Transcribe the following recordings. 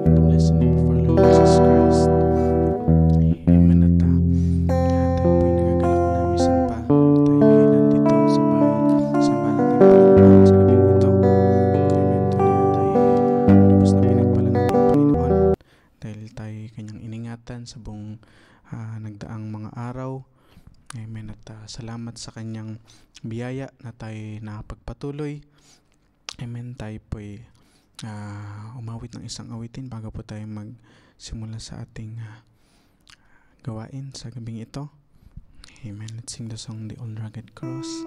in the blessed name of our Lord Jesus Christ. Amen at tayo po'y nagagalak na misan pa. Tayo ay nandito sa bahay. Samba natin Panginoon sa gabing ito. Amen. Tunay na tayo lubos na pinagpala natin Panginoon. Dahil tayo kanyang iningatan sa buong nagdaang mga araw. Amen. At salamat sa kanyang biyaya na tayo nakapagpatuloy. Amen. Tayo po'y umawit ng isang awitin bago po tayo magsimula sa ating gawain sa gabing ito. Amen. Let's sing the song, The Old Rugged Cross.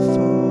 For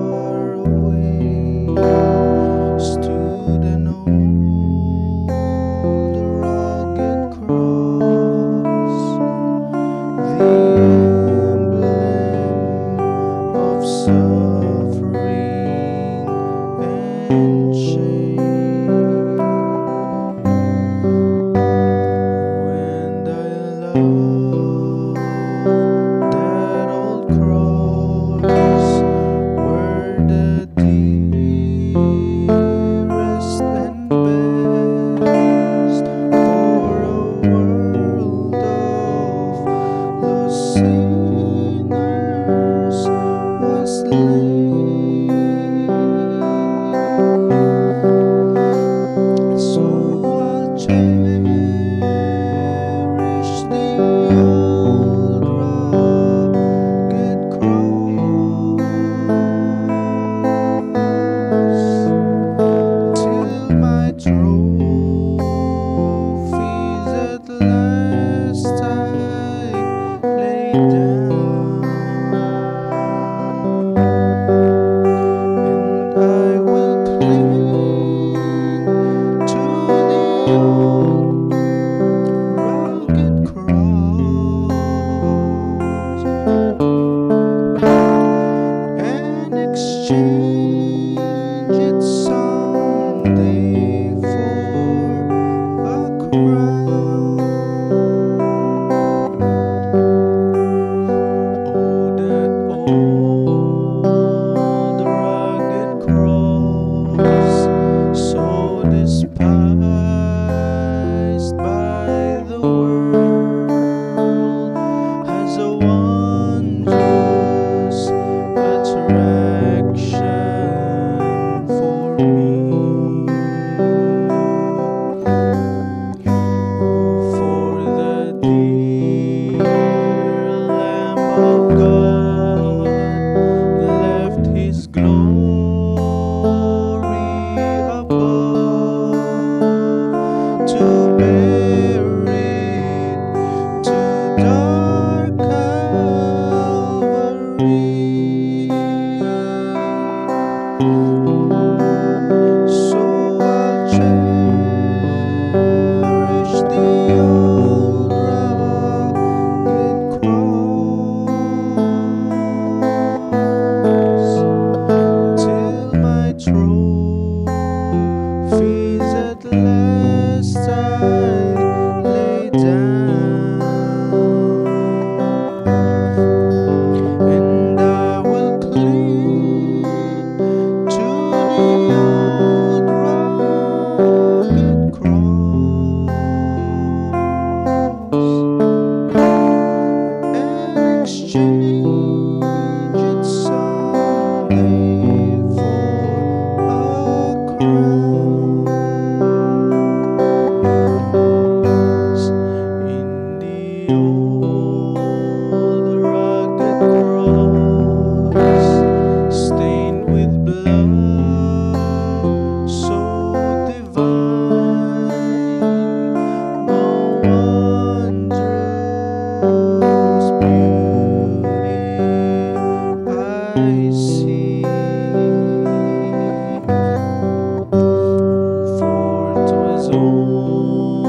on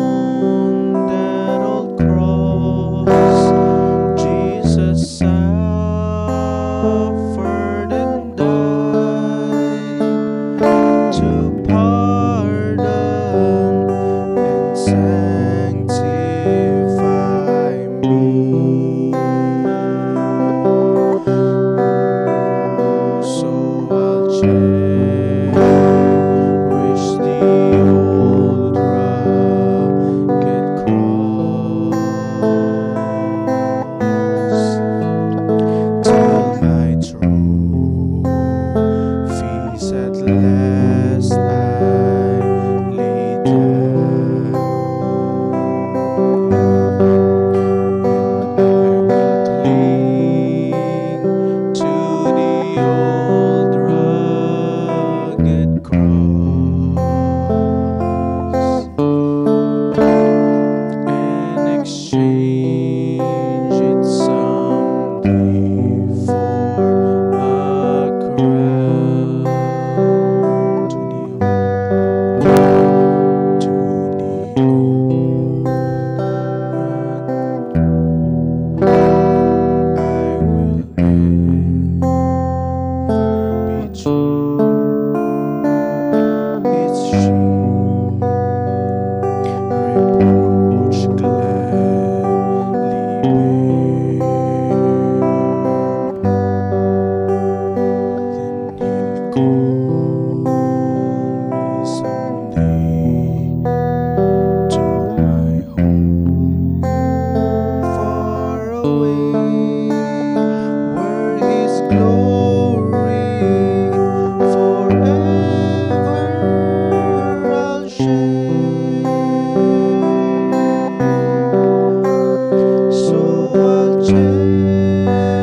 that old cross, Jesus suffered and died to pardon and sanctify me. So I'll cherish the old rugged cross till my trophies at last I lay down, and I will cling to the old rugged cross and exchange it someday for a crown. To the old rug I will ever be true. Its shame reproach gladly bear. Then he'll call me someday to my home far away, where his glory forever I'll share. So I'll cherish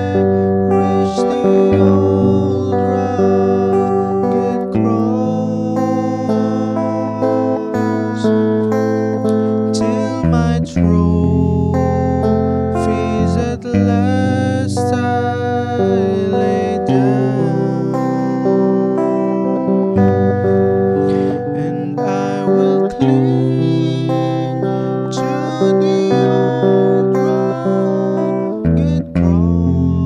the old rugged cross till my trophies at last I lay down, and I will cling to the old rugged cross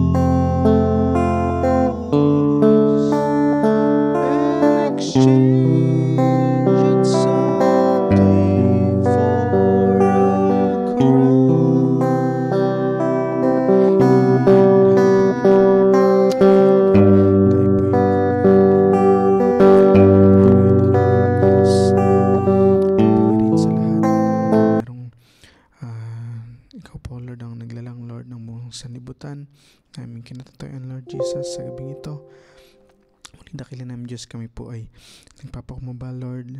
and exchange it someday for a crown. Ikaw po, Lord, ang naglalang, Lord, ng buong sanlibutan. Aming kinatatayan, Lord Jesus, sa gabing ito. Muling dakilan namin, Diyos, kami po ay nagpapakumaba, Lord.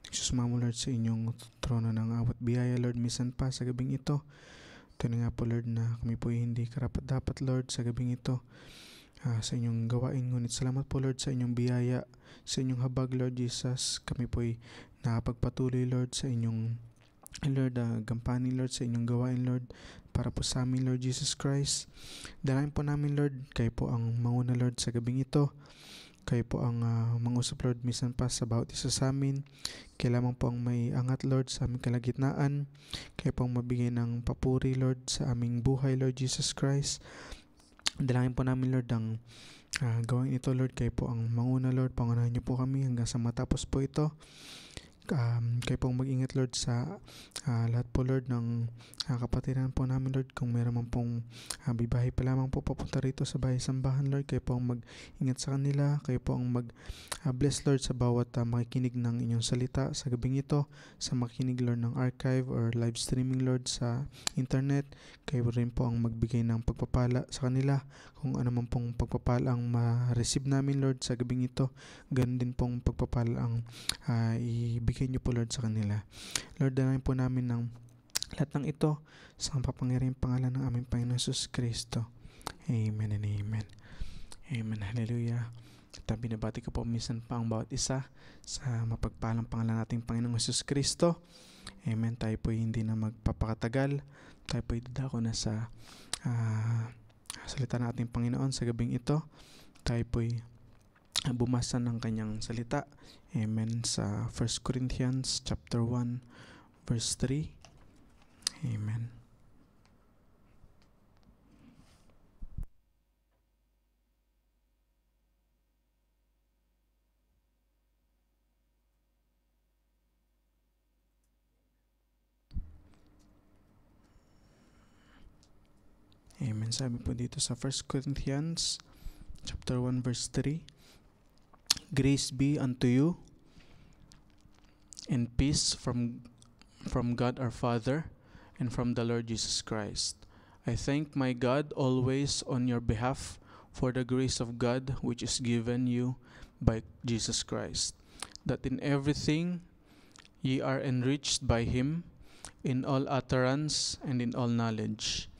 Nagsusumamo, Lord, sa inyong trono ng awat biyaya, Lord, misan pa sa gabing ito. Ito na nga po, Lord, na kami po ay hindi karapat-dapat, Lord, sa gabing ito. Sa inyong gawain, ngunit salamat po, Lord, sa inyong biyaya, sa inyong habag, Lord Jesus. Kami po ay nakapagpatuloy, Lord, sa inyong Lord, gampanin, Lord, sa inyong gawain, Lord, para po sa amin, Lord Jesus Christ. Dalayan po namin, Lord, kayo po ang manguna, Lord, sa gabing ito. Kayo po ang mangusap, Lord, misan pa sa bawat isa sa amin. Kayo lamang po ang may angat, Lord, sa aming kalagitnaan. Kayo po ang mabigay ng papuri, Lord, sa aming buhay, Lord Jesus Christ. Dalangin po namin, Lord, ang gawin ito, Lord. Kayo po ang manguna, Lord. Pangunahan niyo po kami hanggang sa matapos po ito. Kayo pong mag-ingat, Lord, sa lahat po, Lord, ng kapatiran po namin, Lord. Kung meron man pong bibahe pa lamang po papunta rito sa bahay sambahan, Lord, kayo po ang mag-ingat sa kanila. Kayo po ang mag-bless, Lord, sa bawat makikinig ng inyong salita sa gabing ito, sa makikinig, Lord, ng archive or live streaming, Lord, sa internet. Kayo rin po ang magbigay ng pagpapala sa kanila. Kung ano man pong pagpapala ang ma-receive namin, Lord, sa gabing ito, ganun din pong pagpapala ang ibigay niyo po, Lord, sa kanila. Lord, dalangin po namin ng lahat ng ito sa kapangyarihang pangalan ng aming Panginoon Jesus Kristo. Amen and amen. Amen. Hallelujah. At binabati ko po minsan pa ang bawat isa sa mapagpalang pangalan nating Panginoong Jesus Kristo. Amen. Tayo po hindi na magpapakatagal. Tayo po idadako na sa salita ng ating Panginoon sa gabing ito. Tayo po bumasa ng kanyang salita. Amen. Sa 1 Corinthians chapter 1 verse 3. Amen. Amen. Sabi po dito sa 1 Corinthians chapter 1 verse 3. Grace be unto you and peace from God our Father and from the Lord Jesus Christ. I thank my God always on your behalf for the grace of God which is given you by Jesus Christ, that in everything ye are enriched by him in all utterance and in all knowledge,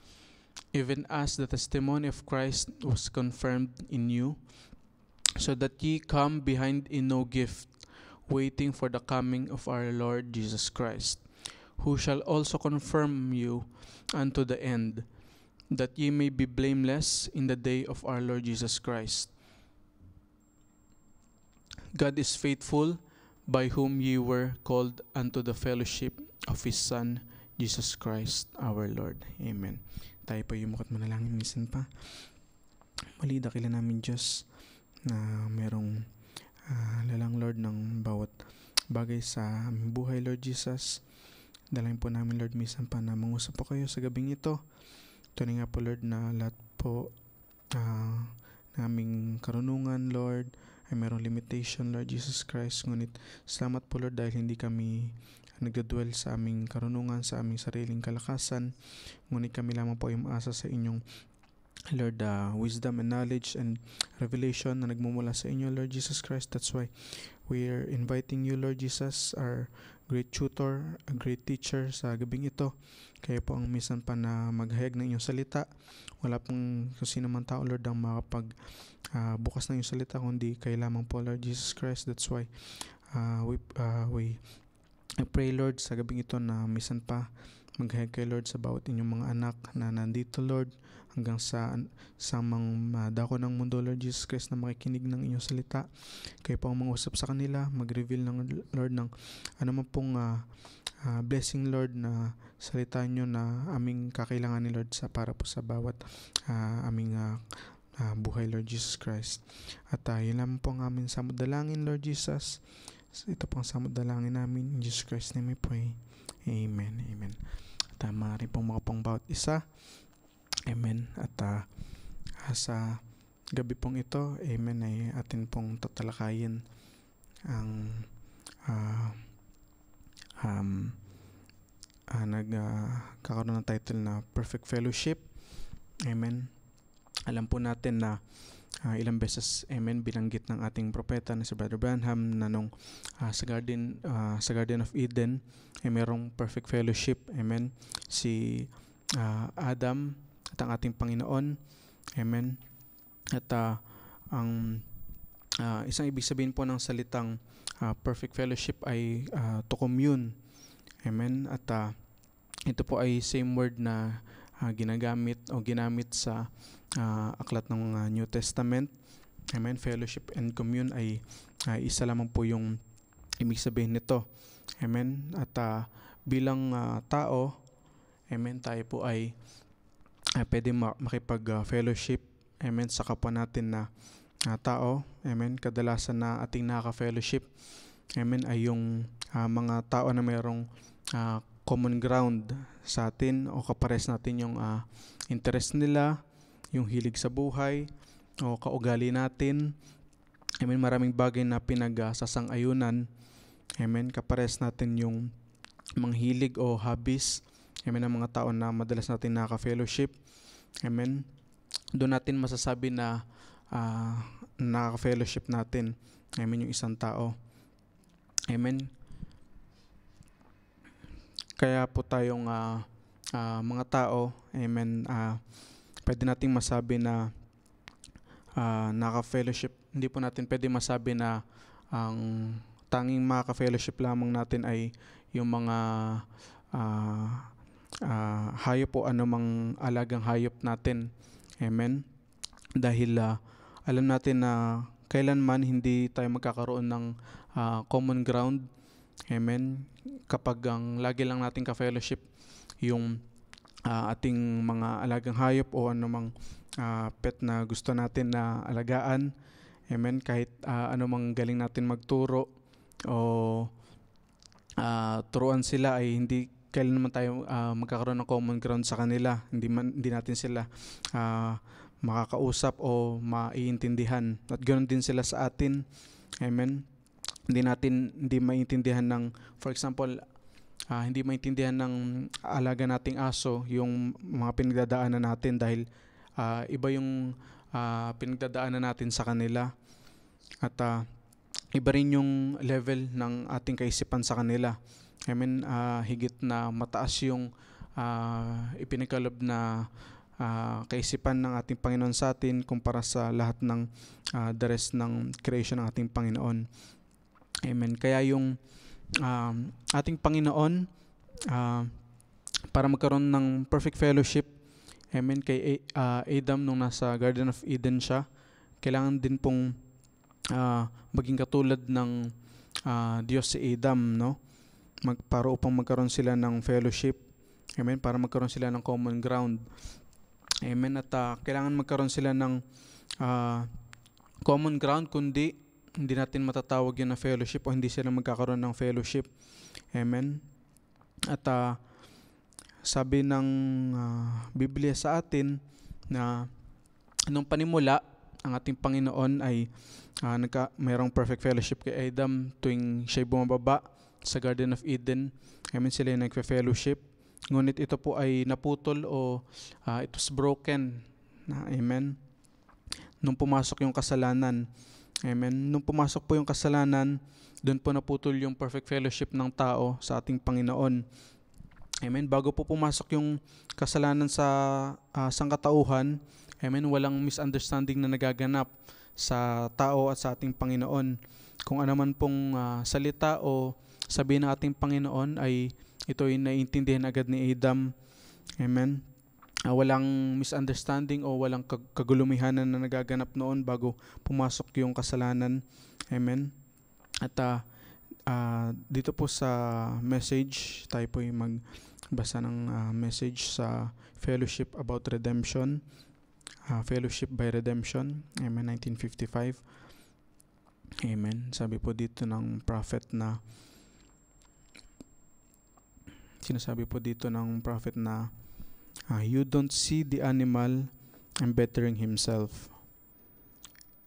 even as the testimony of Christ was confirmed in you, so that ye come behind in no gift, waiting for the coming of our Lord Jesus Christ, who shall also confirm you unto the end, that ye may be blameless in the day of our Lord Jesus Christ. God is faithful, by whom ye were called unto the fellowship of His Son, Jesus Christ our Lord. Amen. Tayo po yung mukat manalangin minsan pa. Muli dakilan namin Diyos na merong lalang Lord ng bawat bagay sa aming buhay, Lord Jesus. Dalangin po namin Lord minsan pa na mangusap po kayo sa gabing ito. Tunay nga po Lord na lahat po naming karunungan Lord ay merong limitation Lord Jesus Christ. Ngunit salamat po Lord dahil hindi kami nagdadwell sa aming karunungan, sa aming sariling kalakasan. Ngunit kami lamang po ay umaasa sa inyong Lord, wisdom and knowledge and revelation na nagmumula sa inyo, Lord Jesus Christ. That's why we are inviting you, Lord Jesus, our great tutor, a great teacher sa gabing ito. Kayo po ang minsan pa na maghayag ng inyong salita. Wala pong kung sino man tao, Lord, ang makapag bukas ng inyong salita, kundi kayo lamang po, Lord Jesus Christ. That's why I pray, Lord, sa gabing ito na minsan pa maghayag kayo, Lord, sa bawat inyong mga anak na nandito, Lord, hanggang sa mga dako ng mundo, Lord Jesus Christ, na makikinig ng inyong salita. Kayo po ang mangusap sa kanila, mag-reveal ng Lord ng ano man pong blessing, Lord, na salita nyo na aming kakailanganin, Lord, para po sa bawat aming buhay, Lord Jesus Christ. At yun lang po ang aming samudalangin, Lord Jesus. Ito pong samudalangin namin. In Jesus Christ's name we pray. Amen. Amen. At maaari pong mga pang bawat isa. Amen. At sa gabi pong ito, amen, ay atin pong tatalakayin ang nagkakaroon ng title na Perfect Fellowship. Amen. Alam po natin na ilang beses, amen, binanggit ng ating propeta na si Brother Branham na nung sa Garden of Eden ay merong perfect fellowship. Amen. Si Adam at ang ating Panginoon. Amen. At ang isang ibig sabihin po ng salitang perfect fellowship ay to commune. Amen. At ito po ay same word na ginamit sa aklat ng New Testament. Amen. Fellowship and commune ay isa lamang po yung ibig sabihin nito. Amen. At bilang tao, amen, tayo po ay pwede makipag-fellowship, amen, sa kapwa natin na tao. Amen. Kadalasan na ating nakaka-fellowship, amen, ay yung mga tao na mayroong common ground sa atin o kapares natin yung interest nila, yung hilig sa buhay o kaugali natin. Amen. Maraming bagay na pinagsasang-ayunan. Amen. Kapares natin yung mga hilig o hobbies. Amen. Ang mga tao na madalas natin nakaka-fellowship. Amen. Doon natin masasabi na nakaka-fellowship natin. Amen. Yung isang tao. Amen. Kaya po tayong mga tao, amen, pwede nating masabi na nakaka-fellowship. Hindi po natin pwede masabi na ang tanging makaka-fellowship lamang natin ay yung mga hayop o anumang alagang hayop natin. Amen. Dahil alam natin na kailanman hindi tayo magkakaroon ng common ground. Amen. Kapag ang lagi lang nating ka-fellowship yung ating mga alagang hayop o anumang pet na gusto natin na alagaan. Amen. Kahit anumang galing natin magturo o turuan sila, ay hindi kailanman tayo magkakaroon ng common ground sa kanila. Hindi natin sila makakausap o maiintindihan. At ganoon din sila sa atin. Amen. Hindi maintindihan ng, for example, hindi maintindihan ng alaga nating aso yung mga pinagdadaanan natin dahil iba yung pinagdadaanan natin sa kanila. At iba rin yung level ng ating kaisipan sa kanila. Amen. Higit na mataas yung ipinagkaloob na kaisipan ng ating Panginoon sa atin kumpara sa lahat ng the rest ng creation ng ating Panginoon. Amen. Kaya yung ating Panginoon, para magkaroon ng perfect fellowship, amen, kay Adam nung nasa Garden of Eden siya, kailangan din pong maging katulad ng Diyos si Adam, no? Para upang magkaroon sila ng fellowship. Amen. Para magkaroon sila ng common ground. Amen. At kailangan magkaroon sila ng common ground, kundi hindi natin matatawag yun na fellowship o hindi sila magkakaroon ng fellowship. Amen. At sabi ng Biblia sa atin na nung panimula, ang ating Panginoon ay mayroong perfect fellowship kay Adam tuwing siya'y bumababa sa Garden of Eden. Amen. Sila yung nagfe-fellowship. Ngunit ito po ay naputol o it was broken. Amen. Nung pumasok yung kasalanan. Amen. Nung pumasok po yung kasalanan, doon po naputol yung perfect fellowship ng tao sa ating Panginoon. Amen. Bago po pumasok yung kasalanan sa sangkatauhan, amen, walang misunderstanding na nagaganap sa tao at sa ating Panginoon. Kung ano man pong salita o sabihin ng ating Panginoon ay ito ay naiintindihan agad ni Adam. Amen. Walang misunderstanding o walang kagulumihanan na nagaganap noon bago pumasok yung kasalanan. Amen. At dito po sa message, tayo po yung magbasa ng message sa Fellowship about Redemption. Fellowship by Redemption. Amen. 1955. Amen. Sabi po dito ng prophet na you don't see the animal embettering himself.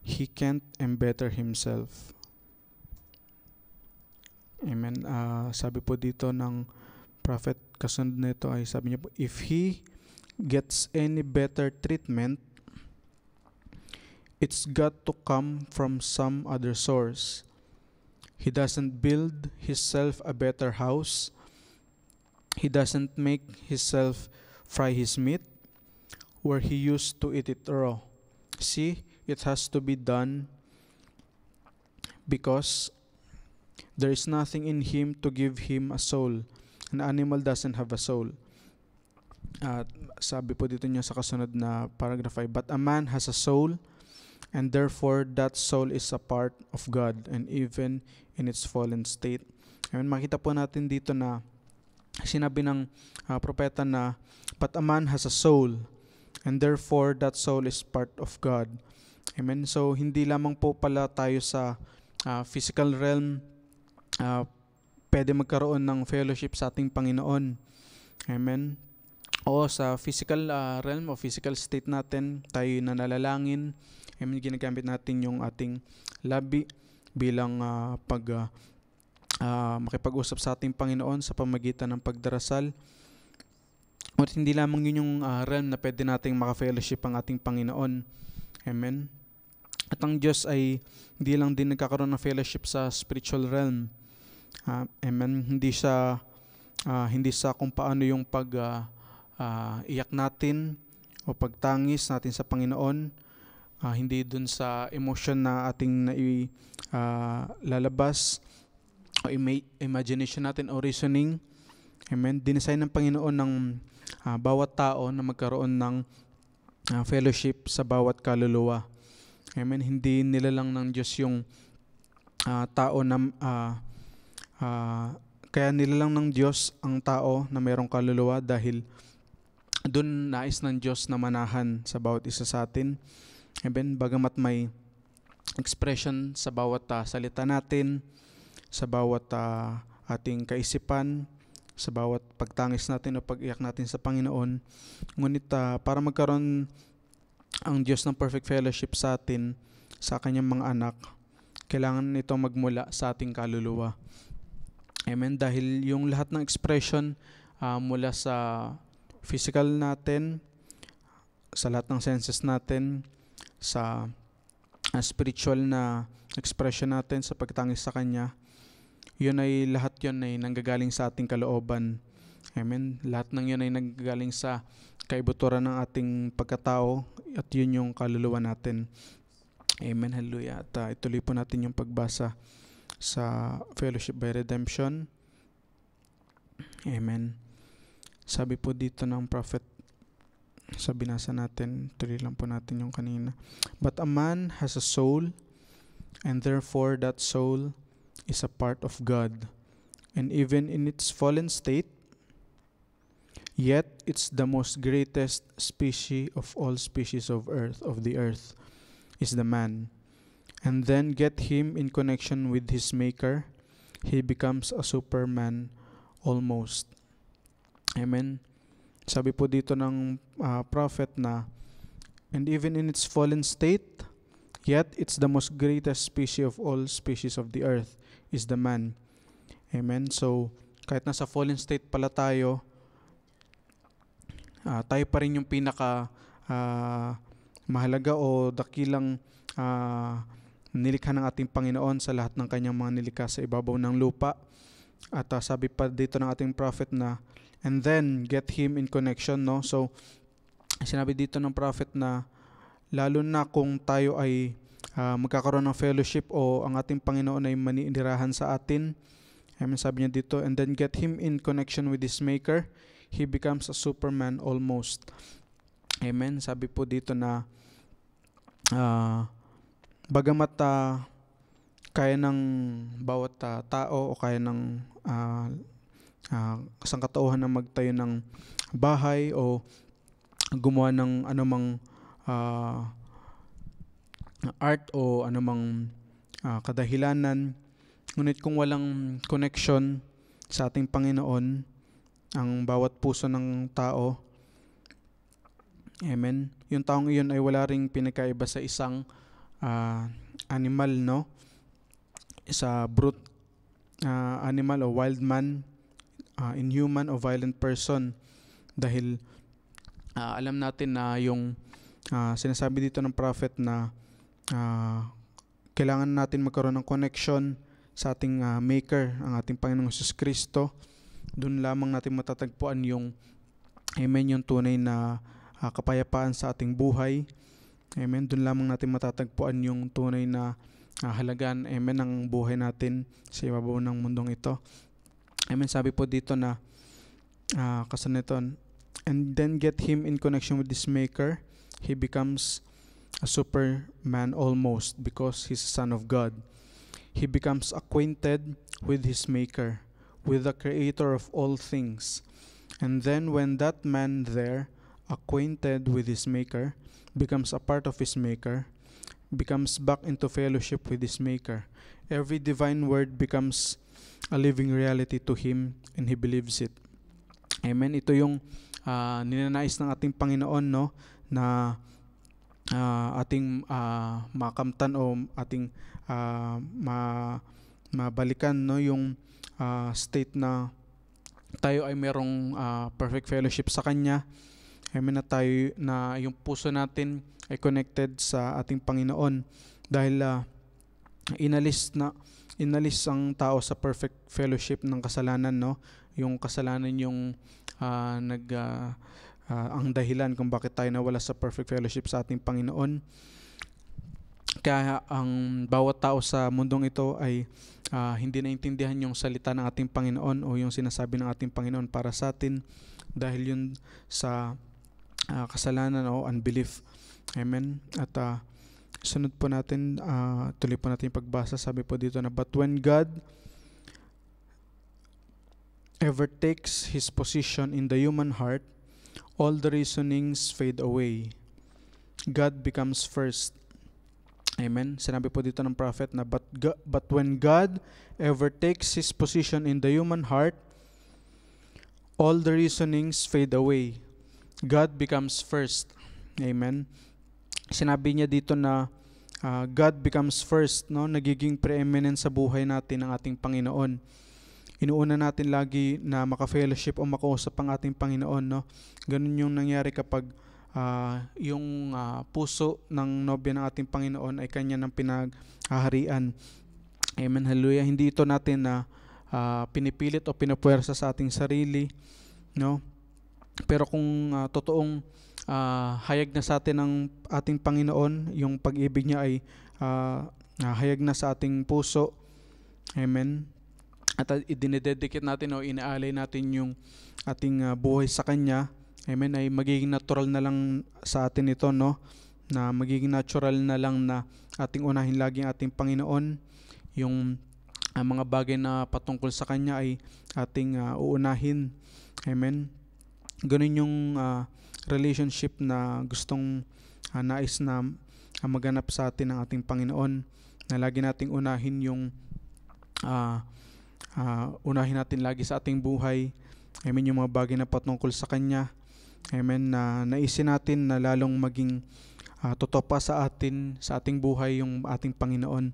He can't embetter himself. Amen. Sabi po dito ng prophet, kasunod nito ay sabi niya po, if he gets any better treatment, it's got to come from some other source. He doesn't build himself a better house. He doesn't make himself fry his meat where he used to eat it raw. See, it has to be done because there is nothing in him to give him a soul. An animal doesn't have a soul. Sabi po dito niya sa kasunod na paragraph 5, but a man has a soul, and therefore that soul is a part of God, and even in its fallen state. Amen. Makita po natin dito na sinabi ng propeta na but a man has a soul, and therefore that soul is part of God. Amen. So hindi lamang po pala tayo sa physical realm pwede magkaroon ng fellowship sa ating Panginoon. Amen. O sa physical realm o physical state natin, tayo nanalangin. Amen. Ginagamit natin yung ating labi bilang makipag-usap sa ating Panginoon sa pamagitan ng pagdarasal. At hindi lamang yun yung realm na pwede nating maka-fellowship ang ating Panginoon. Amen. At ang Diyos ay hindi lang din nagkakaroon ng fellowship sa spiritual realm. Amen. Hindi sa kung paano yung iyak natin o pagtangis natin sa Panginoon. Hindi dun sa emotion na ating lalabas o imagination natin o reasoning. Amen. Dinesign ng Panginoon ng bawat tao na magkaroon ng fellowship sa bawat kaluluwa. Amen. Hindi nilalang ng Diyos yung tao na kaya nilalang ng Diyos ang tao na mayroong kaluluwa dahil doon nais ng Diyos na manahan sa bawat isa sa atin. Amen. Bagamat may expression sa bawat salita natin, sa bawat ating kaisipan, sa bawat pagtangis natin o pag-iyak natin sa Panginoon, ngunit para magkaroon ang Diyos ng perfect fellowship sa atin, sa kanyang mga anak, kailangan ito magmula sa ating kaluluwa. Amen. Dahil yung lahat ng expression mula sa physical natin, sa lahat ng senses natin, sa spiritual na expression natin, sa pagtangis sa Kanya, lahat yun ay nanggagaling sa ating kalooban. Amen. Lahat ng yun ay nanggagaling sa kaibuturan ng ating pagkatao at yun yung kaluluwa natin. Amen. Hallelujah. At ituloy po natin yung pagbasa sa Fellowship by Redemption. Amen. Sabi po dito ng prophet, sa binasa natin, tuloy lang po natin yung kanina. But a man has a soul, and therefore that soul is a part of God. And even in its fallen state, yet it's the most greatest species of all species of the earth is the man. And then get him in connection with his maker, he becomes a superman almost. Amen. Sabi po dito ng prophet na, and even in its fallen state, yet it's the most greatest species of all species of the earth is the man. Amen. So, kahit nasa fallen state pala tayo, tayo pa rin yung pinaka mahalaga o dakilang nilikha ng ating Panginoon sa lahat ng kanyang mga nilikha sa ibabaw ng lupa. At sabi pa dito ng ating prophet na, and then get him in connection, no? So, sinabi dito ng prophet na lalo na kung tayo ay magkakaroon ng fellowship o ang ating Panginoon ay maninirahan sa atin. Amen, sabi niya dito, and then get him in connection with his maker, he becomes a superman almost. Amen, sabi po dito na bagamat kaya ng bawat tao o kaya ng sangkatauhan na magtayo ng bahay o gumawa ng anumang art o anumang kadahilanan, ngunit kung walang connection sa ating Panginoon ang bawat puso ng tao, amen, yung taong iyon ay wala ring pinakaiba sa isang animal, no? Sa brute animal o wild man, inhuman o violent person. Dahil alam natin na yung sinasabi dito ng prophet na kailangan natin magkaroon ng connection sa ating maker, ang ating Panginoong Hesus Kristo. Doon lamang natin matatagpuan yung yung tunay na kapayapaan sa ating buhay. Amen. Doon lamang natin matatagpuan yung tunay na halagaan, ng buhay natin sa ibabaw ng mundong ito. Amen. Sabi po dito na kasaniton, and then get him in connection with his maker, he becomes a superman almost because he's a son of God. He becomes acquainted with his maker, with the creator of all things. And then when that man there, acquainted with his maker, becomes a part of his maker, becomes back into fellowship with his maker, every divine word becomes a living reality to him and he believes it. Amen. Ito yung ninanais ng ating Panginoon, no, na ating makamtan o ating mabalikan, no, yung state na tayo ay merong perfect fellowship sa Kanya. Amen, na tayo, na yung puso natin ay connected sa ating Panginoon dahil inalis ang tao sa perfect fellowship ng kasalanan, no? Yung kasalanan yung ang dahilan kung bakit tayo nawala sa perfect fellowship sa ating Panginoon. Kaya ang bawat tao sa mundong ito ay hindi naintindihan yung salita ng ating Panginoon o yung sinasabi ng ating Panginoon para sa atin dahil yun sa kasalanan o unbelief. Amen. At Sunod po natin, tuloy po natin yung pagbasa. Sabi po dito na, but when God ever takes His position in the human heart, all the reasonings fade away. God becomes first. Amen. Sinabi po dito ng prophet na, but when God ever takes His position in the human heart, all the reasonings fade away. God becomes first. Amen. Sinabi niya dito na God becomes first, no? Nagiging preeminent sa buhay natin ang ating Panginoon. Inuuna natin lagi na maka-fellowship o makausap ang ating Panginoon, no? Ganun yung nangyari kapag yung puso ng nobya ng ating Panginoon ay kanya ng pinaghaharian. Amen, hallelujah. Hindi ito natin na pinipilit o pinupuwersa sa ating sarili, no? Pero kung totoong hayag na sa atin ng ating Panginoon, yung pag-ibig niya ay hayag na sa ating puso. Amen. At idinededicate natin o inaalay natin yung ating buhay sa Kanya. Amen. Ay magiging natural na lang sa atin ito, no? Na magiging natural na lang na ating unahin lagi ang ating Panginoon. Yung mga bagay na patungkol sa Kanya ay ating uunahin. Amen. Ganun yung relationship na gustong nais na maganap sa atin ng ating Panginoon, na lagi nating unahin yung unahin natin lagi sa ating buhay. Amen, yung mga bagay na patungkol sa Kanya. Amen, na naisin natin na lalong maging totoo pa sa atin, sa ating buhay yung ating Panginoon.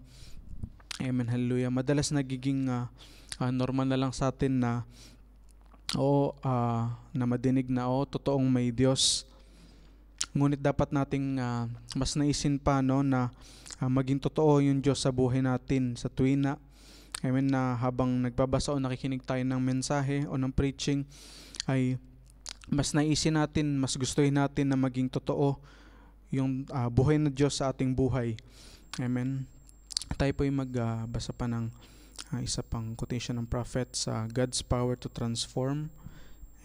Amen, hallelujah. Madalas nagiging normal na lang sa atin na na madinig na totoong may Diyos. Ngunit dapat nating mas naisin pa, no, na maging totoo yung Diyos sa buhay natin sa tuwina. Amen, na habang nagbabasa o nakikinig tayo ng mensahe o ng preaching ay mas naisin natin, mas gustuhin natin na maging totoo yung buhay na Diyos sa ating buhay. Amen. Tayo po ay magbasa pa ng isa pang quotation ng prophet sa God's power to transform.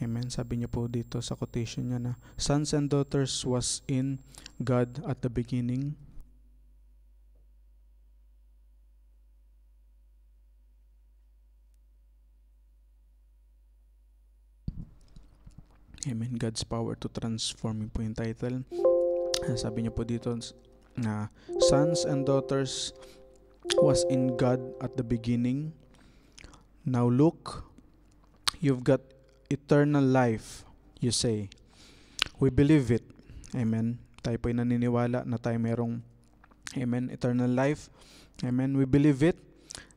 Amen. Sabi niya po dito sa quotation niya na, sons and daughters was in God at the beginning. Amen. God's power to transform po yung title. Sabi niya po dito na sons and daughters was in God at the beginning. Now look, you've got eternal life, you say. We believe it. Amen. Tayo po'y naniniwala na tayo merong, amen, eternal life. Amen. We believe it,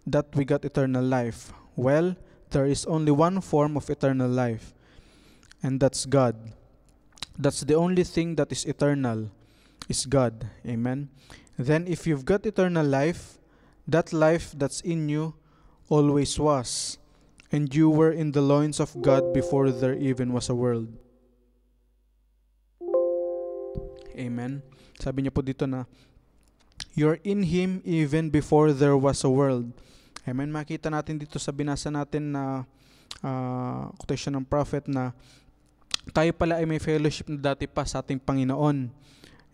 that we got eternal life. Well, there is only one form of eternal life, and that's God. That's the only thing that is eternal, is God. Amen. Then if you've got eternal life, that life that's in you always was, and you were in the loins of God before there even was a world. Amen. Sabi niya po dito na you're in Him even before there was a world. Amen. Makita natin dito sa binasa natin na quotation ng prophet na tayo pala ay may fellowship na dati pa sa ating Panginoon.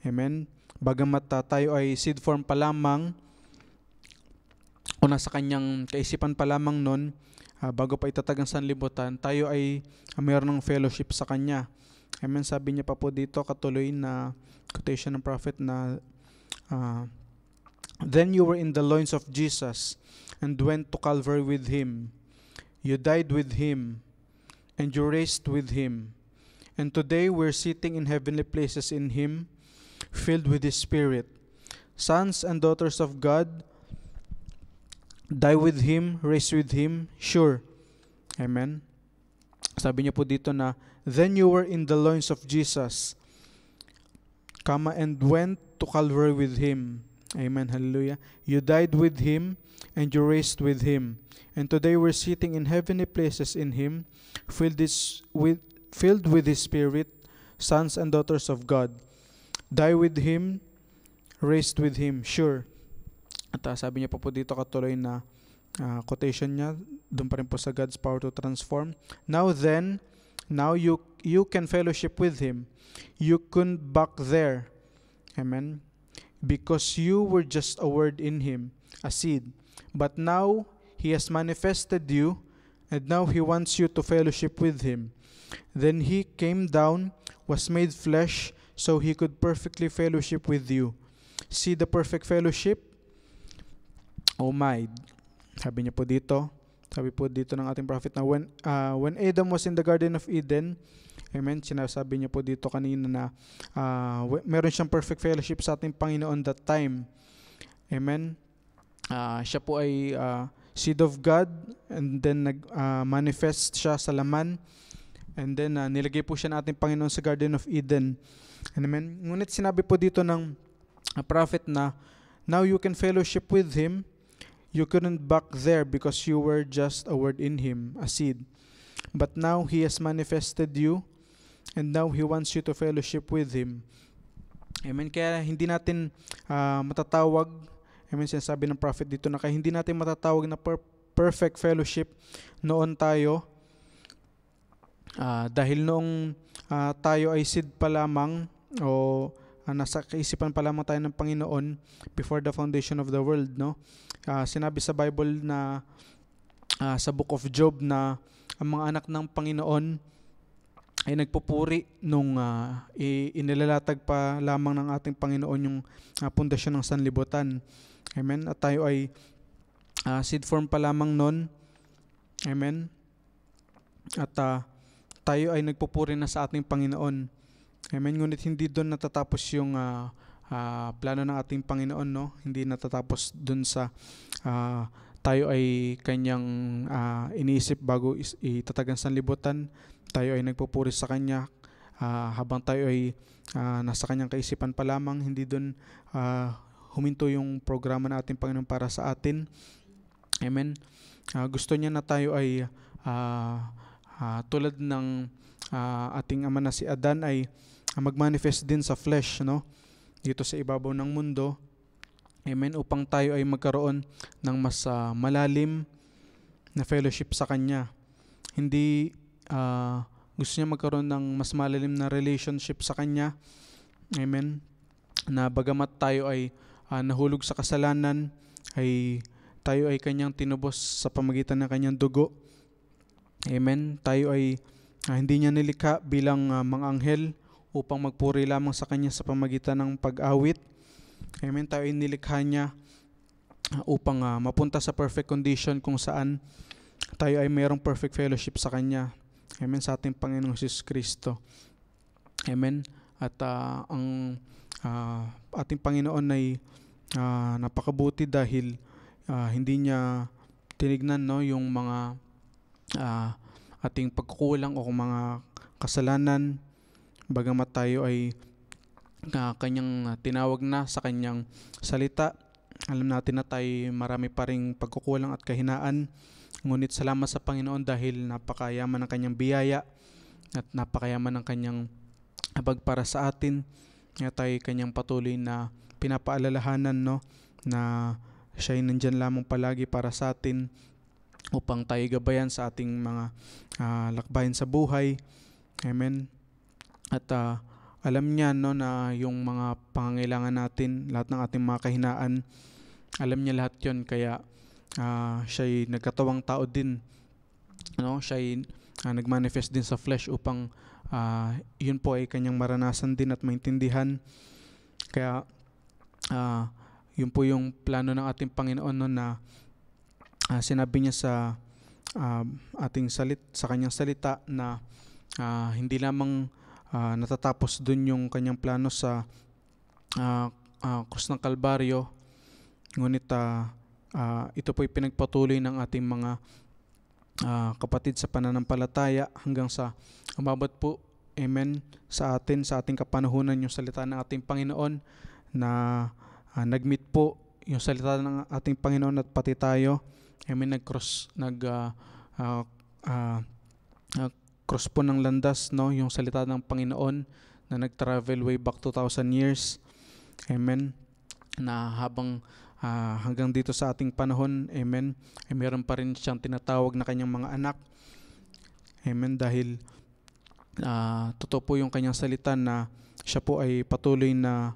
Amen. Bagamat tayo ay seed form pa lamang o nasa Kanyang kaisipan pa lamang nun, bago pa itatag ang sanlibutan, tayo ay mayroon ng fellowship sa Kanya. Amen. Sabi niya pa po dito, katuloy na quotation ng prophet na then you were in the loins of Jesus and went to Calvary with Him. You died with Him and you raised with Him. And today we're sitting in heavenly places in Him, filled with His Spirit. Sons and daughters of God, die with Him, raised with Him, sure. Amen. Sabi niya po dito na, then you were in the loins of Jesus, and went to Calvary with Him. Amen. Hallelujah. You died with Him, and you raised with Him. And today we're sitting in heavenly places in Him, filled with His Spirit, sons and daughters of God. Die with Him, raised with Him, sure. At sabi niya pa po dito katuloy na quotation niya, doon pa rin po sa God's power to transform. Now you can fellowship with Him. You couldn't back there. Amen. because you were just a word in him, a seed. But now he has manifested you, and now he wants you to fellowship with him. Then he came down, was made flesh, so he could perfectly fellowship with you. See the perfect fellowship? Oh my. Sabi po dito ng ating prophet na when Adam was in the Garden of Eden, amen, sinasabi niya po dito kanina na meron siyang perfect fellowship sa ating Panginoon that time. Amen. Siya po ay seed of God, and then nag-manifest siya sa laman, and then nilagay po siya ng ating Panginoon sa Garden of Eden. Amen. Ngunit sinabi po dito ng prophet na now you can fellowship with him. You couldn't back there because you were just a word in him, a seed. But now he has manifested you, and now he wants you to fellowship with him. Amen. Kaya hindi natin matatawag, amen, sinasabi ng prophet dito na kaya hindi natin matatawag na perfect fellowship noon tayo, dahil noong tayo ay seed pa lamang, o nasa kaisipan pa lamang tayo ng Panginoon before the foundation of the world, no? Sinabi sa Bible na sa book of Job na ang mga anak ng Panginoon ay nagpupuri nung inilalatag pa lamang ng ating Panginoon yung pundasyon ng sanlibutan. Amen. At tayo ay seed form pa lamang nun. Amen. At tayo ay nagpupuri na sa ating Panginoon. Amen. Ngunit hindi doon natatapos yung plano ng ating Panginoon, no? Hindi natatapos doon sa tayo ay kanyang iniisip bago itatag ang sanlibutan. Tayo ay nagpupuri sa kanya habang tayo ay nasa kanyang kaisipan pa lamang. Hindi doon huminto yung programa ng ating Panginoon para sa atin. Amen. Gusto niya na tayo ay tulad ng ating ama na si Adan ay mag-manifest din sa flesh, no? Dito sa ibabaw ng mundo. Amen. Upang tayo ay magkaroon ng mas malalim na fellowship sa Kanya. Hindi gusto niya magkaroon ng mas malalim na relationship sa Kanya. Amen. Na bagamat tayo ay nahulog sa kasalanan, ay tayo ay Kanyang tinubos sa pamagitan ng Kanyang dugo. Amen. Tayo ay hindi niya nilikha bilang mga anghel upang magpuri lamang sa Kanya sa pamagitan ng pag-awit. Amen. Tayo ay nilikha niya upang mapunta sa perfect condition kung saan tayo ay mayroong perfect fellowship sa Kanya. Amen. Sa ating Panginoong Hesus Kristo. Amen. At ang ating Panginoon ay napakabuti dahil hindi niya tinignan, no, yung mga ating pagkukulang o mga kasalanan, bagamat tayo ay Kanyang tinawag na sa Kanyang salita. Alam natin na tayo marami pa ring pagkukulang at kahinaan, ngunit salamat sa Panginoon dahil napakayaman ng Kanyang biyaya at napakayaman ng Kanyang habag para sa atin. Kaya tayo Kanyang patuloy na pinapaalalahanan, no, na siya ay nandyan lamang palagi para sa atin upang tayo gabayan sa ating mga lakbayin sa buhay. Amen. At alam niya, no, na yung mga pangangailangan natin, lahat ng ating mga kahinaan, alam niya lahat yon. Kaya siya ay nagkatawang tao din, no? Siya ay nagmanifest din sa flesh upang yun po ay Kanyang maranasan din at maintindihan. Kaya yun po yung plano ng ating Panginoon, no, na sinabi niya sa sa Kanyang salita na hindi lamang natatapos dun yung Kanyang plano sa krus ng Kalbaryo, ngunit ito po ay pinagpatuloy ng ating mga kapatid sa pananampalataya hanggang sa umabot po, amen, sa ating kapanahunan yung salita ng ating Panginoon na nag-meet po yung salita ng ating Panginoon at pati tayo, amen, cross po ng landas, no, yung salita ng Panginoon na nag-travel way back 2,000 years. Amen. Na habang hanggang dito sa ating panahon, amen, ay meron pa rin siyang tinatawag na Kanyang mga anak. Amen. Dahil totoo po yung Kanyang salita na siya po ay patuloy na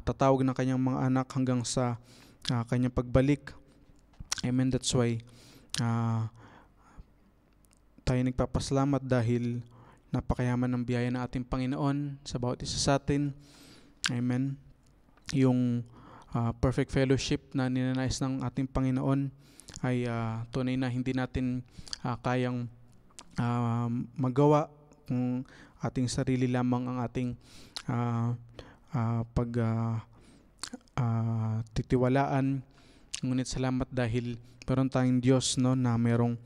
tatawag ng kanyang mga anak hanggang sa kanyang pagbalik. Amen. That's why tayo nagpapasalamat dahil napakayaman ng biyaya ng ating Panginoon sa bawat isa sa atin. Amen. Yung perfect fellowship na ninanais ng ating Panginoon ay tunay na hindi natin kayang magawa kung ating sarili lamang ang ating titiwalaan. Ngunit salamat dahil meron tayong Diyos, no, na merong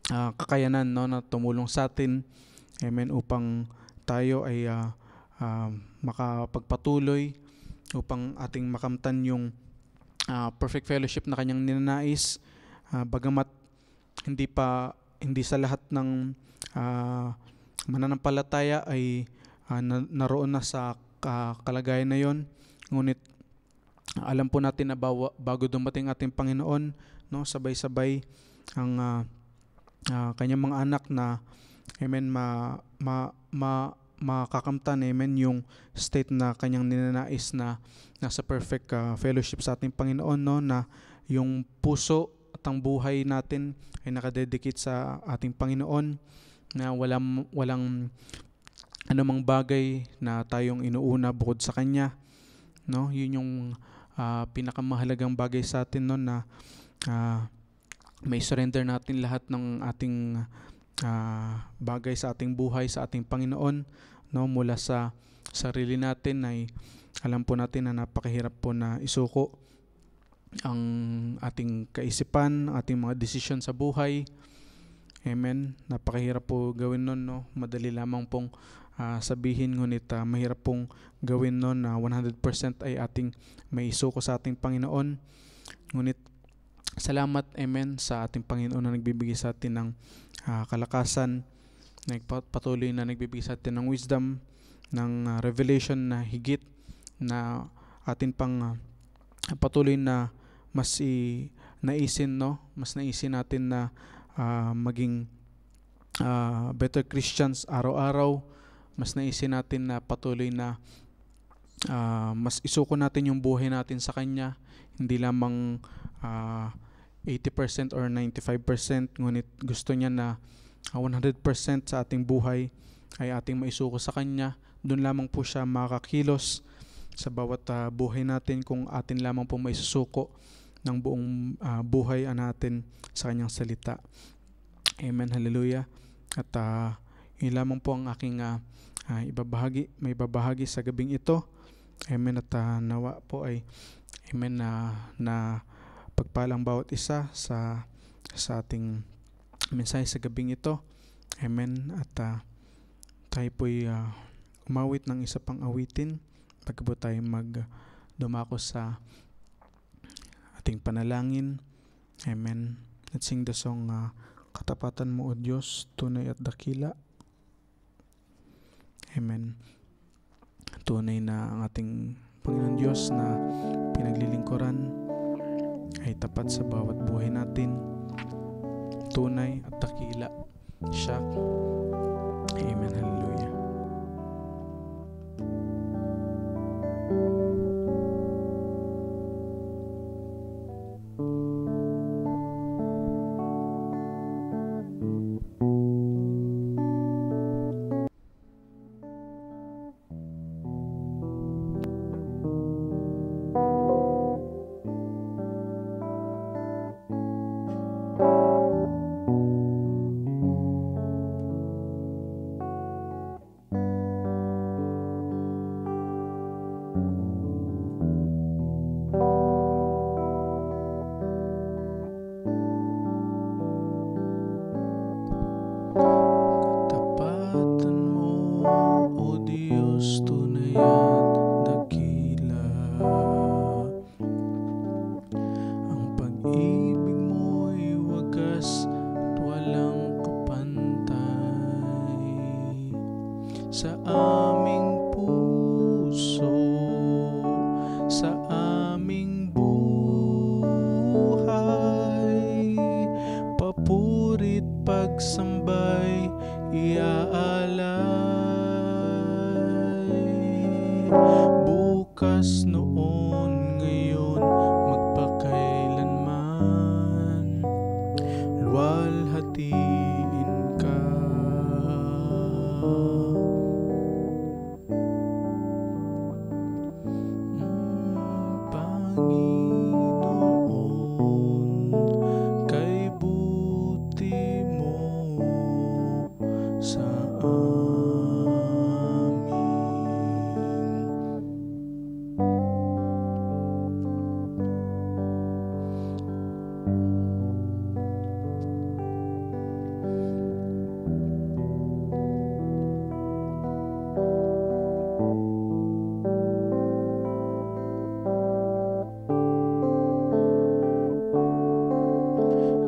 kakayanan, no, na tumulong sa atin, amen, upang tayo ay makapagpatuloy upang ating makamtan yung perfect fellowship na kanyang ninanais, bagamat hindi sa lahat ng mananampalataya ay naroon na sa kalagayan na yon. Ngunit alam po natin na bago dumating ating Panginoon, no, sabay-sabay ang kanyang mga anak na, amen, makakamtan, amen, yung state na kanyang ninanais na nasa perfect fellowship sa ating Panginoon, no, na yung puso at ang buhay natin ay nakadedicate sa ating Panginoon, na walang anumang bagay na tayong inuuna bukod sa Kanya, no. Yun yung pinakamahalagang bagay sa atin, no, na may surrender natin lahat ng ating bagay sa ating buhay sa ating Panginoon, no, mula sa sarili natin ay alam po natin na napakahirap po na isuko ang ating kaisipan, ating mga desisyon sa buhay. Amen. Napakahirap po gawin nun, no. Madali lamang pong sabihin, ngunit mahirap pong gawin nun na 100% ay ating may isuko sa ating Panginoon. Ngunit salamat, amen, sa ating Panginoon na nagbibigay sa atin ng kalakasan, patuloy na nagbibigay sa atin ng wisdom, ng revelation na higit na atin pang patuloy na mas naisin, no, mas naisin natin na maging better Christians araw-araw. Mas naisin natin na patuloy na mas isuko natin yung buhay natin sa Kanya, hindi lamang 80% or 95%, ngunit gusto niya na 100% sa ating buhay ay ating maisuko sa Kanya. Doon lamang po siya makakakilos sa bawat buhay natin kung atin lamang po maisusuko ng buong buhay natin sa Kanyang salita. Amen, hallelujah. At yun lamang po ang aking may babahagi sa gabing ito. Amen. At nawa po ay, amen, na pagpalang bawat isa sa ating mensahe sa gabing ito. Amen. At tayo po'y umawit ng isa pang awitin bago po tayo dumako sa ating panalangin. Amen. Let's sing the song, Katapatan Mo, O Diyos, Tunay at Dakila. Amen. Tunay na ang ating Panginoon Diyos na pinaglilingkuran ay tapat sa bawat buhay natin. Tunay at dakila siya. Amen. Hallelujah. Sa aming puso, sa aming buhay, papurit pagsambay iaalay. Bukas bukas, noon, ngayon, magpakailanman, luwalhatiin ka. Panginoon, kay buti mo sa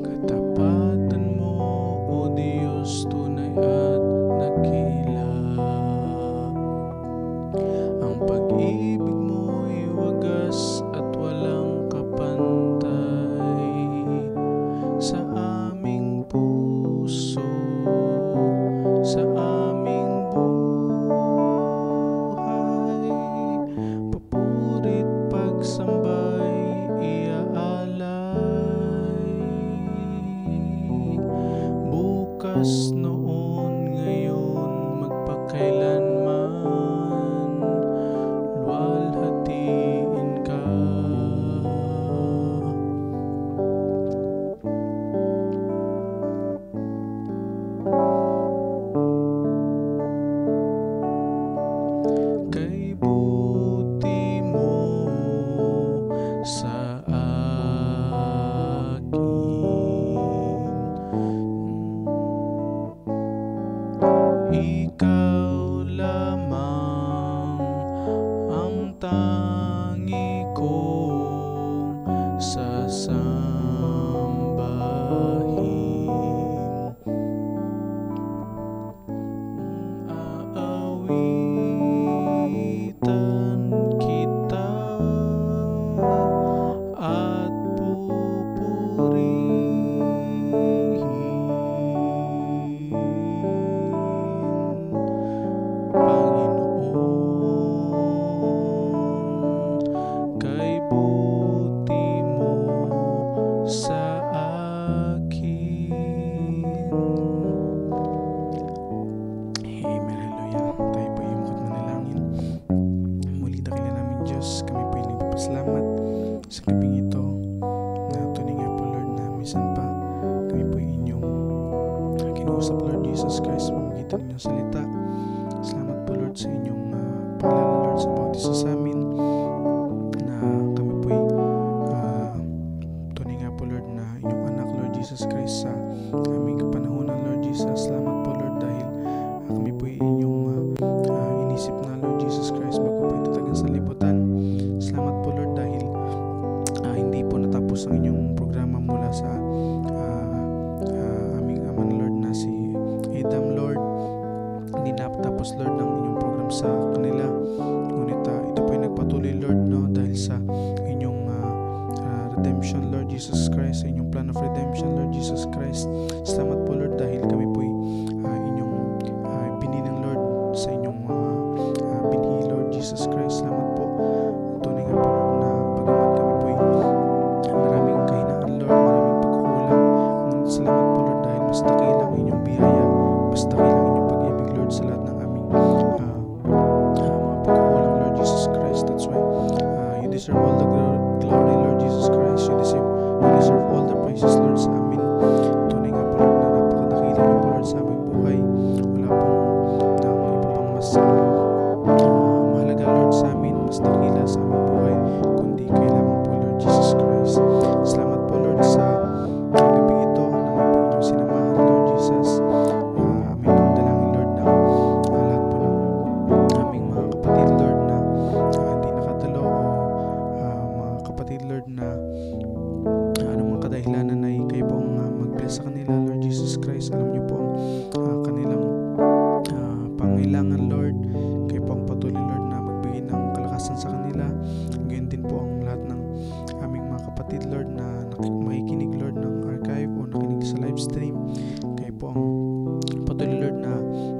katapatan mo, O Diyos, tunay at dakila. Ang pag-ibig mo'y wagas at walang kapantay sa aming puso, sa aming buhay. Papurit pagsambay iaalay, bukas, noon, ngayon, magpakailanman, luwalhatiin ka. Kay buti mo sa akin, ikaw lamang ang tangi kong sasambahin. Aawitan kita at pupurihin, Panginoon, kay buti mo sa akin. Amen, hallelujah. Tayo po yung makot manalangin. Muli dakila namin Diyos, kami po yung nagpapasalamat sa gabing ito na tunay nga po, Lord, na minsan pa kami po yung inyong kinuusap, Lord Jesus Christ, sa pamamagitan ng inyong salita. Salamat po, Lord, sa inyong paalala, Lord, sa bawat isa sa amin, na kami po tunay nga po, Lord, na inyong anak, Lord Jesus Christ, sa aming kapanahunan, Lord Jesus. Salamat po, Lord, dahil kami po inyong inisip na, Lord Jesus Christ, bago po itatagan sa libutan. Salamat po, Lord, dahil hindi po natapos ang inyong programa mula sa aming ama na Lord na si Adam, Lord. Hindi natapos, Lord, ng inyong program sa kanila. Ngunit ito po ay nagpatuloy, Lord, no, dahil sa inyong redemption, Lord Jesus Christ, sa inyong plan of redemption, Lord Jesus Christ. Salamat po, Lord, dahil kami po inyong binilang, Lord, sa inyong binhi, Lord Jesus Christ. Salamat po. Tunay nga po, Lord, na bagamat kami po maraming kahinaan, Lord, maraming pagkukulang, ngunit salamat po, Lord, dahil mas dakilang inyong biyaya, mas dakilang inyong pag-ibig, Lord, sa lahat ng aming mga pagkukulang, Lord Jesus Christ. That's why you deserve all the glory, Lord Jesus Christ. You deserve all the praises, Lord, sa amin. Tunay nga po, Lord, na napakadakila niyo po, Lord, sa aming buhay. Wala pong iba pang mas mahalaga, Lord, sa amin, mas dakila sa aming buhay, kundi kayo lamang po, Lord Jesus Christ. Salamat po, Lord, sa gabi ito na may po inyong sinamahan, Lord Jesus. Aming pong dalangin, Lord, na lahat po ng aming mga kapatid, Lord, na hindi nakadalo, o mga kapatid, Lord, na anumang kadahilanan ay kayo pong mag-bless sa kanila, Lord Jesus Christ. Alam niyo po ang kanilang pangailangan, Lord. Kayo po ang patuloy, Lord, na magbigay ng kalakasan sa kanila. Ganyan din po ang lahat ng aming mga kapatid, Lord, na makikinig, Lord, ng archive o nakinig sa live stream. Kayo po ang patuloy, Lord, na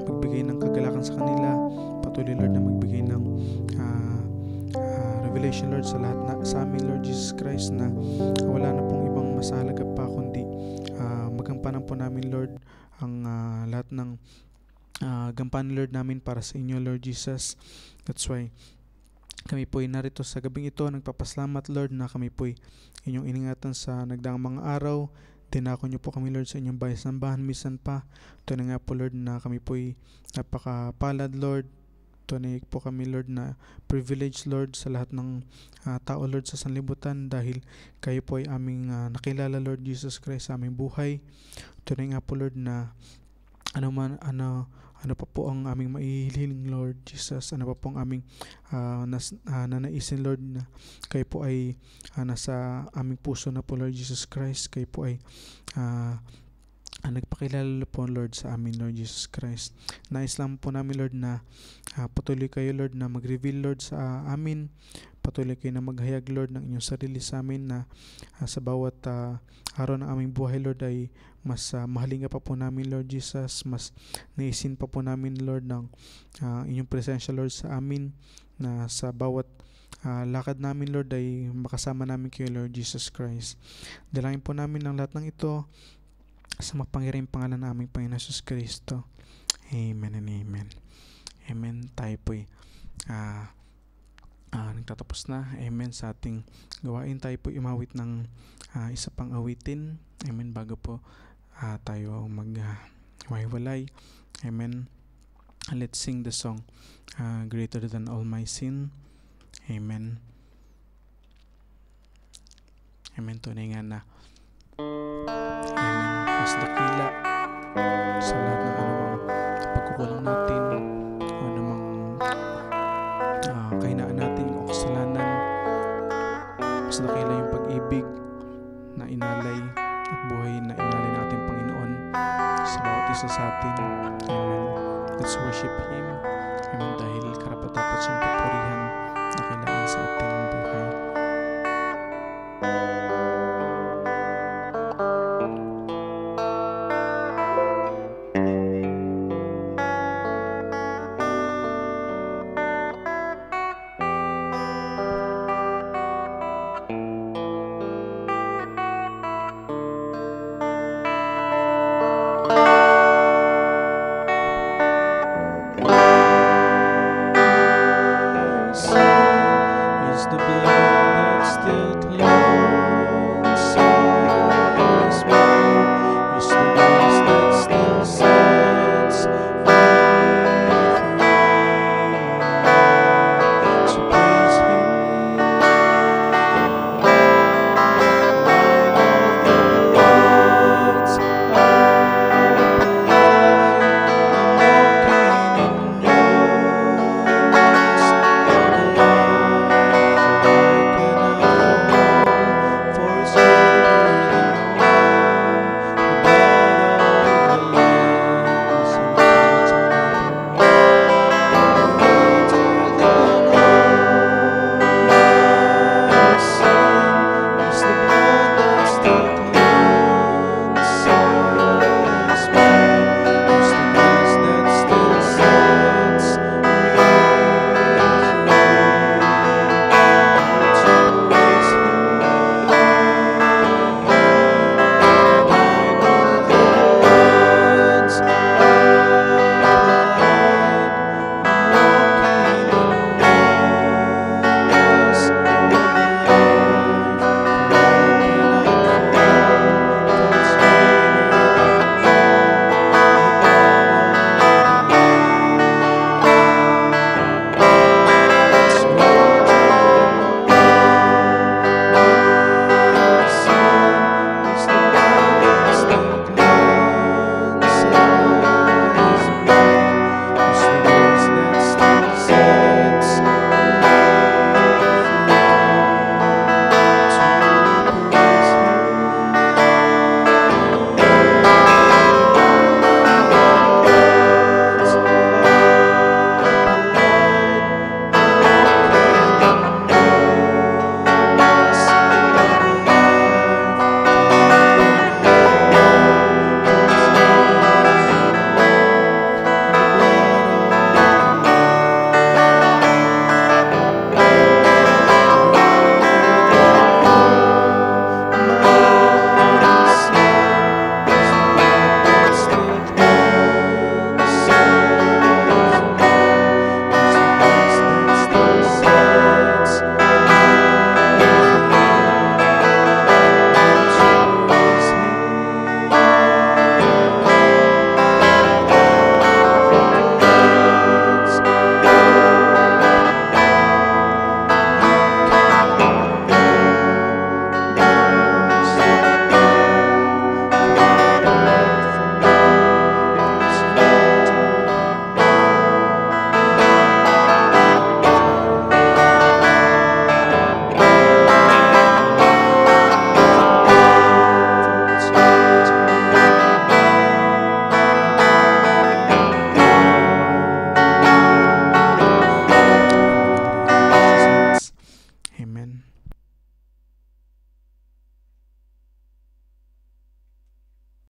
magbigay ng kagalakan sa kanila. Patuloy, Lord, na magbigay ng revelation, Lord, sa amin, Lord Jesus Christ, na wala na pong ibang mas halaga pa kundi magampanan po namin, Lord, ang lahat ng gampanan, Lord, namin para sa inyo, Lord Jesus. That's why kami po'y narito sa gabing ito. Nagpapasalamat, Lord, na kami po'y inyong iningatan sa nagdaang mga araw. Dinako niyo po kami, Lord, sa inyong bahay sambahan. Misan pa, tunay nga po, Lord, na kami po'y napakapalad, Lord. Tunay po kami, Lord, na privilege, Lord, sa lahat ng tao, Lord, sa sanlibutan, dahil kayo po ay aming nakilala, Lord Jesus Christ, sa aming buhay. Tunay nga po, Lord, na ano pa po ang aming maihiling, Lord Jesus, ano pa po ang aming nanaisin, Lord, na kayo po ay nasa aming puso na po, Lord Jesus Christ. Kayo po ay nagpakilala po, Lord, sa amin, Lord Jesus Christ. Nais lang po namin, Lord, na patuloy kayo, Lord, na mag-reveal, Lord, sa amin. Patuloy kayo na maghayag, Lord, ng inyong sarili sa amin, na sa bawat araw ng aming buhay, Lord, ay mas mahalin ka pa po namin, Lord Jesus. Mas naisin pa po namin, Lord, ng inyong presensya, Lord, sa amin, na sa bawat lakad namin, Lord, ay makasama namin kayo, Lord Jesus Christ. Dalangin po namin ang lahat ng ito sa mapangyaring pangalan ng aming Panginoon Jesus Kristo. Amen and amen. Amen. Tayo po'y nagtatapos na. Amen. Sa ating gawain, tayo po'y umawit ng isa pang awitin. Amen. Bago po tayo maghiwalay. Amen. Let's sing the song Greater Than All My Sin. Amen. Amen. Tunay nga na mas dakila sa lahat ng anumang pagkukulang natin, o anumang kahinaan natin o kasalanan. Mas dakila yung pag-ibig na inalay at buhay na inalay ng ating Panginoon sa bawat isa sa atin. Amen. Let's worship Him. Amen. Dahil karapat-dapat siyang papurihan na kailangan sa ating buhay. Is the blood that still